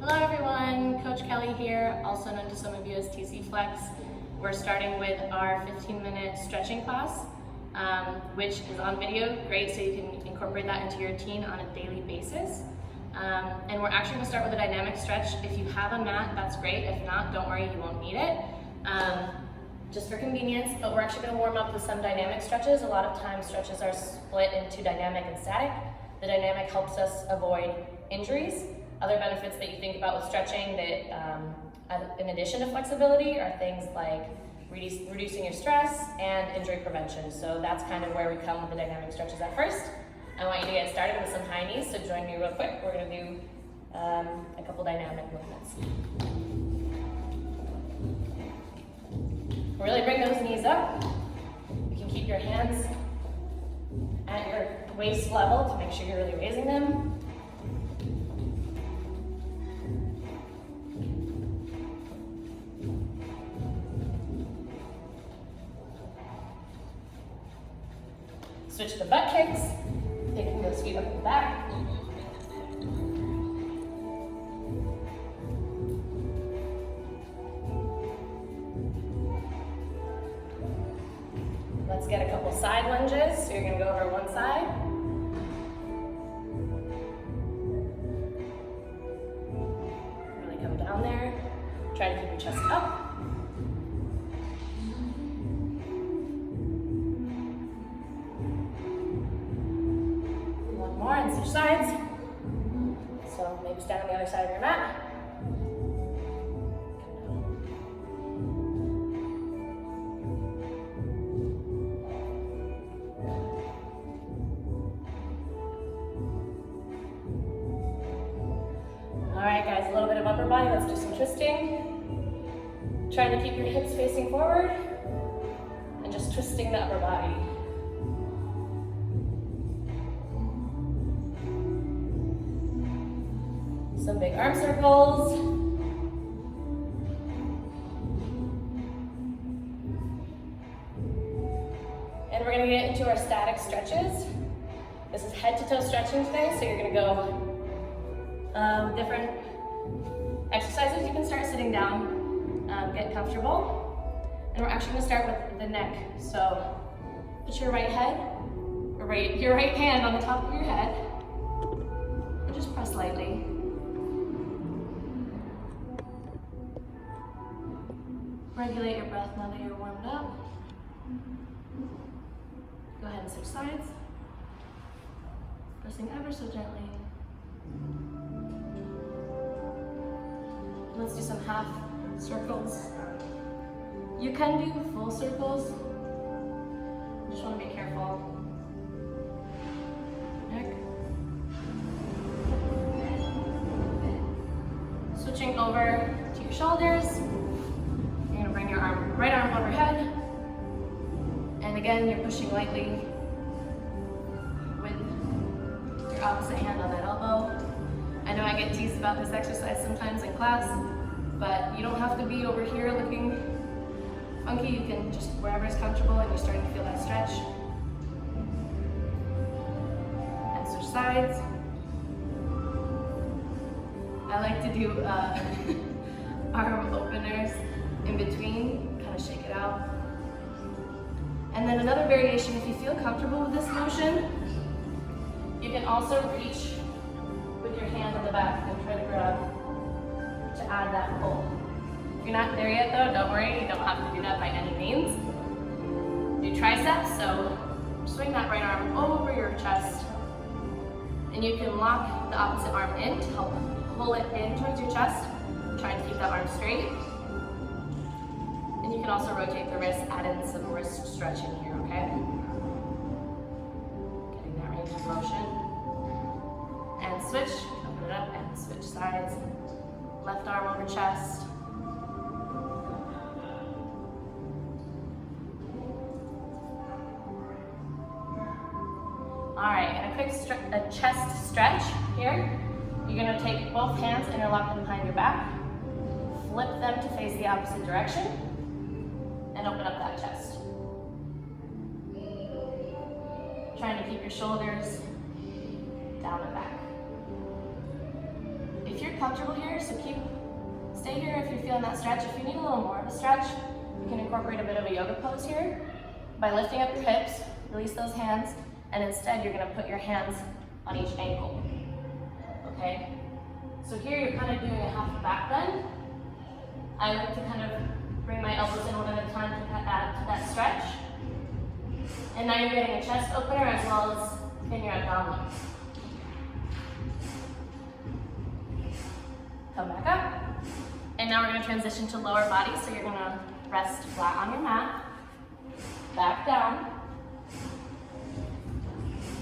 Hello everyone, Coach Kelly here, also known to some of you as TC Flex. We're starting with our 15-minute stretching class, which is on video, great, so you can incorporate that into your routine on a daily basis. And we're actually going to start with a dynamic stretch. If you have a mat, that's great. If not, don't worry, you won't need it. Just for convenience, but we're actually going to warm up with some dynamic stretches. A lot of times stretches are split into dynamic and static. The dynamic helps us avoid injuries. Other benefits that you think about with stretching that, in addition to flexibility, are things like reducing your stress and injury prevention. So that's kind of where we come with the dynamic stretches at first. I want you to get started with some high knees, so join me real quick. We're going to do a couple dynamic movements. Really bring those knees up. You can keep your hands at your waist level to make sure you're really raising them. Switch to butt kicks, taking those feet up and back. Let's get a couple side lunges. So you're going to go over one side. Really come down there. Try to keep your chest up. And switch sides. So maybe stand on the other side of your mat. All right, guys, a little bit of upper body. Let's do some twisting. Trying to keep your hips facing forward and just twisting the upper body. Some big arm circles. And we're going to get into our static stretches. This is head to toe stretching today, so you're going to go different exercises. You can start sitting down, get comfortable. And we're actually going to start with the neck. So put your right hand on the top of your head and just press lightly. Regulate your breath now that you're warmed up. Go ahead and switch sides. Pressing ever so gently. Let's do some half circles. You can do full circles. Just want to be careful. Neck. Switching over to your shoulders. Bring your right arm overhead. And again, you're pushing lightly with your opposite hand on that elbow. I know I get teased about this exercise sometimes in class, but you don't have to be over here looking funky. You can just wherever is comfortable and you're starting to feel that stretch. And switch sides. I like to do arm openers in between, kind of shake it out. And then another variation, if you feel comfortable with this motion, you can also reach with your hand in the back and try to grab to add that pull. If you're not there yet though, don't worry, you don't have to do that by any means. Do triceps, so swing that right arm over your chest, and you can lock the opposite arm in to help pull it in towards your chest, trying to keep that arm straight. You can also rotate the wrist, add in some wrist stretching here, okay? Getting that range of motion. And switch, open it up and switch sides. Left arm over chest. All right, and a quick chest stretch here. You're gonna take both hands, interlock them behind your back. Flip them to face the opposite direction. And open up that chest. Trying to keep your shoulders down and back. If you're comfortable here, so stay here if you're feeling that stretch. If you need a little more of a stretch, you can incorporate a bit of a yoga pose here by lifting up your hips, release those hands, and instead you're gonna put your hands on each ankle, okay? So here you're kind of doing a half back bend. I like to kind of bring my elbows in one at a time to add to that stretch. And now you're getting a chest opener as well as in your abdominals. Come back up. And now we're going to transition to lower body. So you're going to rest flat on your mat. Back down.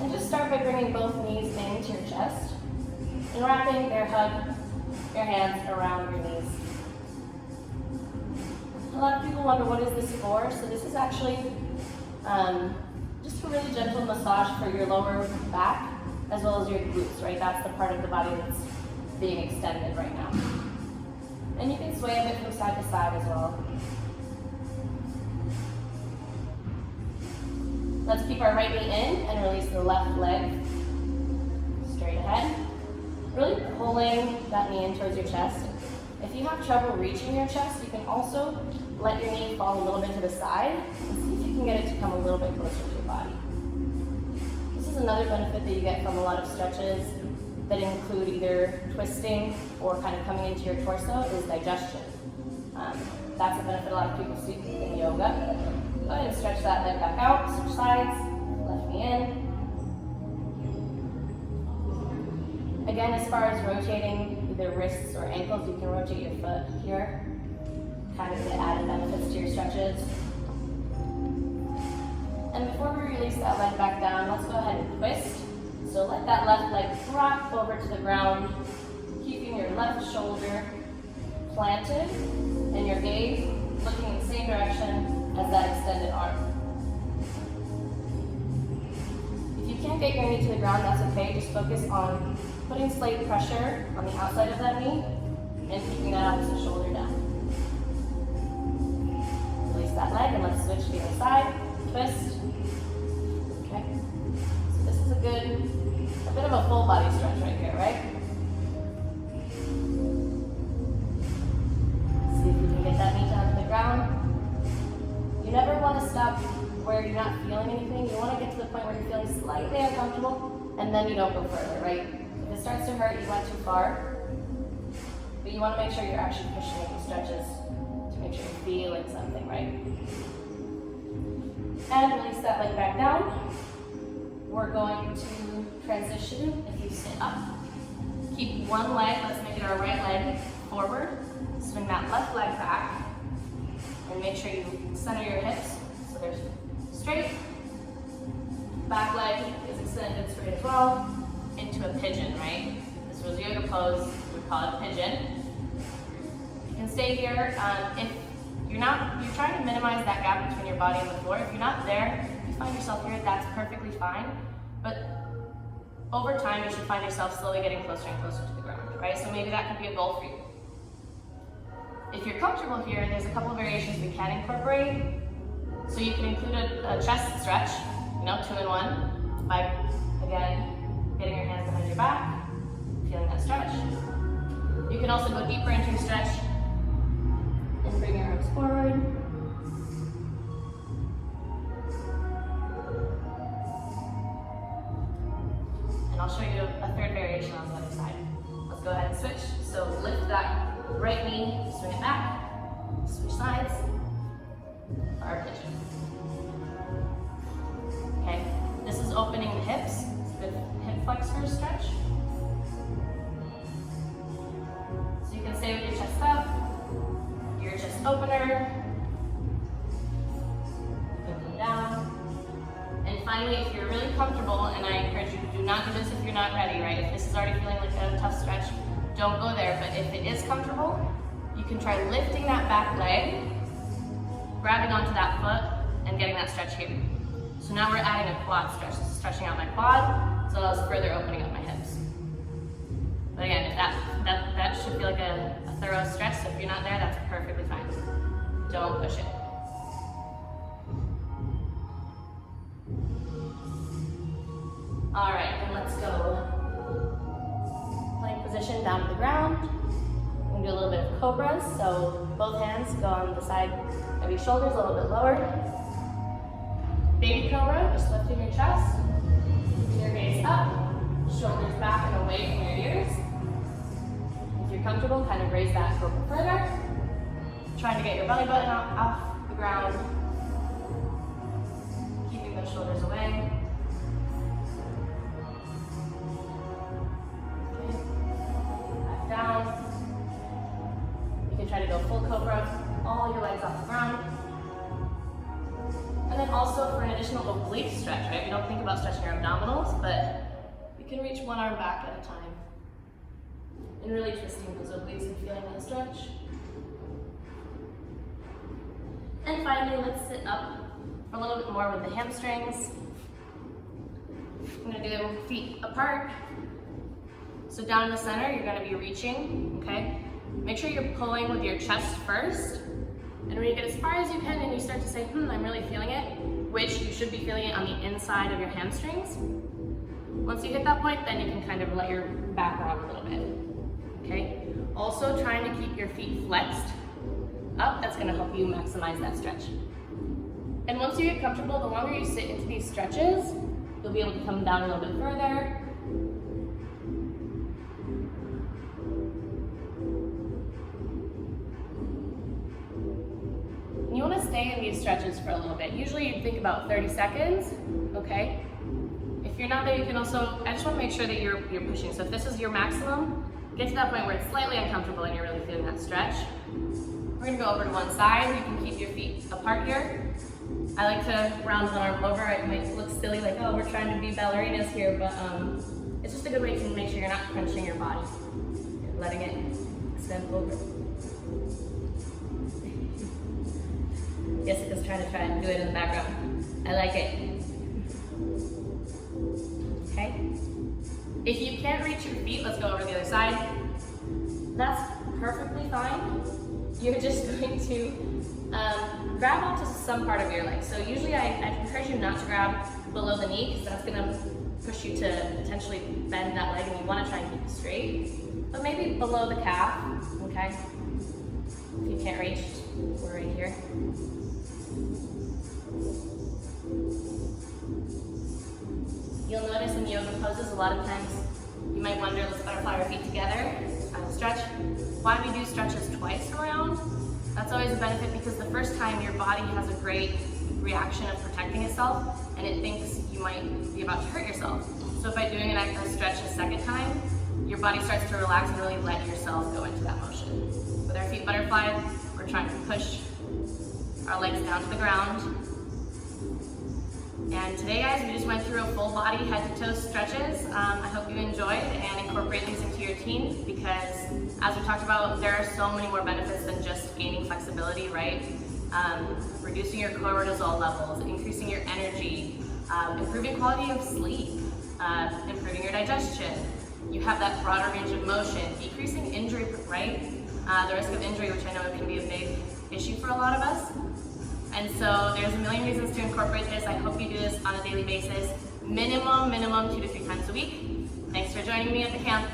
And just start by bringing both knees into your chest. And wrapping their hug, your hands around your knees. A lot of people wonder, what is this for? So this is actually just a really gentle massage for your lower back as well as your glutes, right? That's the part of the body that's being extended right now. And you can sway a bit from side to side as well. Let's keep our right knee in and release the left leg straight ahead. Really pulling that knee in towards your chest. If you have trouble reaching your chest, you can also let your knee fall a little bit to the side and see if you can get it to come a little bit closer to your body. This is another benefit that you get from a lot of stretches that include either twisting or kind of coming into your torso is digestion. That's a benefit a lot of people see in yoga. Go ahead and stretch that leg back out, switch sides, left knee in. Again, as far as rotating either wrists or ankles, you can rotate your foot here, kind of get added benefits to your stretches. And before we release that leg back down, let's go ahead and twist. So let that left leg drop over to the ground, keeping your left shoulder planted and your gaze looking in the same direction as that extended arm. If you can't get your knee to the ground, that's okay. Just focus on putting slight pressure on the outside of that knee and keeping that opposite shoulder down. Release that leg and let's switch to the other side. Twist. Okay. So this is a bit of a full body stretch right here, right? See if you can get that knee down to the ground. You never want to stop where you're not feeling anything. You want to get to the point where you're feeling slightly uncomfortable and then you don't go further, right? If it starts to hurt, you went too far. But you want to make sure you're actually pushing these stretches to make sure you're feeling something, right? And release that leg back down. We're going to transition. If you sit up, keep one leg, let's make it our right leg forward. Swing that left leg back. And make sure you center your hips so they're straight. Back leg is extended straight as well. Into a pigeon, right? This was yoga pose, we call it pigeon. You can stay here. If you're trying to minimize that gap between your body and the floor. If you're not there, if you find yourself here, that's perfectly fine. But over time, you should find yourself slowly getting closer and closer to the ground, right? So maybe that could be a goal for you. If you're comfortable here, there's a couple of variations we can incorporate. So you can include a chest stretch, 2-in-1, by, again, getting your hands behind your back, feeling that stretch. You can also go deeper into your stretch and bring your arms forward. And I'll show you a third variation on the other side. Let's go ahead and switch. So lift that right knee, swing it back, switch sides, our pigeon. Okay, this is opening the hips. Good hip flexor stretch. So you can stay with your chest up, your chest opener, come down. And finally, if you're really comfortable, and I encourage you to do not do this if you're not ready, right? If this is already feeling like a tough stretch, don't go there. But if it is comfortable, you can try lifting that back leg, grabbing onto that foot, and getting that stretch here. So now we're adding a quad stretch. This is stretching out my quad, so that's further opening up my hips. But again, if that should feel like a thorough stretch, so if you're not there, that's perfectly fine. Don't push it. All right, and let's go. Plank position. position down to the ground. We're gonna do a little bit of cobras, so both hands go on the side of your shoulders, a little bit lower. Baby cobra, just lifting your chest, keeping your gaze up, shoulders back and away from your ears. If you're comfortable, kind of raise that cobra further. Trying to get your belly button off the ground, keeping those shoulders away. Okay. Back down. You can try to go full cobra, all your legs off the ground. And then also for an additional oblique stretch, right? We don't think about stretching our abdominals, but we can reach one arm back at a time. And really twisting those obliques and feeling that stretch. And finally, let's sit up for a little bit more with the hamstrings. I'm gonna do feet apart. So down in the center, you're gonna be reaching, okay? Make sure you're pulling with your chest first. And when you get as far as you can and you start to say, I'm really feeling it, which you should be feeling it on the inside of your hamstrings. Once you hit that point, then you can kind of let your back round a little bit, okay? Also trying to keep your feet flexed up, that's gonna help you maximize that stretch. And once you get comfortable, the longer you sit into these stretches, you'll be able to come down a little bit further. You wanna stay in these stretches for a little bit. Usually you think about 30 seconds, okay? If you're not there, you can also, I just wanna make sure that you're pushing. So if this is your maximum, get to that point where it's slightly uncomfortable and you're really feeling that stretch. We're gonna go over to one side. You can keep your feet apart here. I like to round one arm over. It might look silly, like, oh, we're trying to be ballerinas here, but it's just a good way to make sure you're not crunching your body. You're letting it extend over. Jessica's trying to do it in the background. I like it. Okay. If you can't reach your feet, let's go over to the other side. That's perfectly fine. You're just going to grab onto some part of your leg. So usually I encourage you not to grab below the knee because that's gonna push you to potentially bend that leg and you wanna try and keep it straight. But maybe below the calf, okay? If you can't reach, we're right here. You'll notice in yoga poses, a lot of times you might wonder, let's butterfly our feet together, final stretch. Why we do stretches twice around? That's always a benefit because the first time your body has a great reaction of protecting itself and it thinks you might be about to hurt yourself. So by doing a stretch a second time, your body starts to relax and really let yourself go into that motion. With our feet butterflied, we're trying to push our legs down to the ground. And today, guys, we just went through a full body head to toe stretches. I hope you enjoyed and incorporate these into your routine because as we talked about, there are so many more benefits than just gaining flexibility, right? Reducing your cortisol levels, increasing your energy, improving quality of sleep, improving your digestion. You have that broader range of motion, decreasing injury, right? The risk of injury, which I know can be a big issue for a lot of us. And so there's a million reasons to incorporate this. I hope you do this on a daily basis, minimum 2 to 3 times a week. Thanks for joining me at the camp.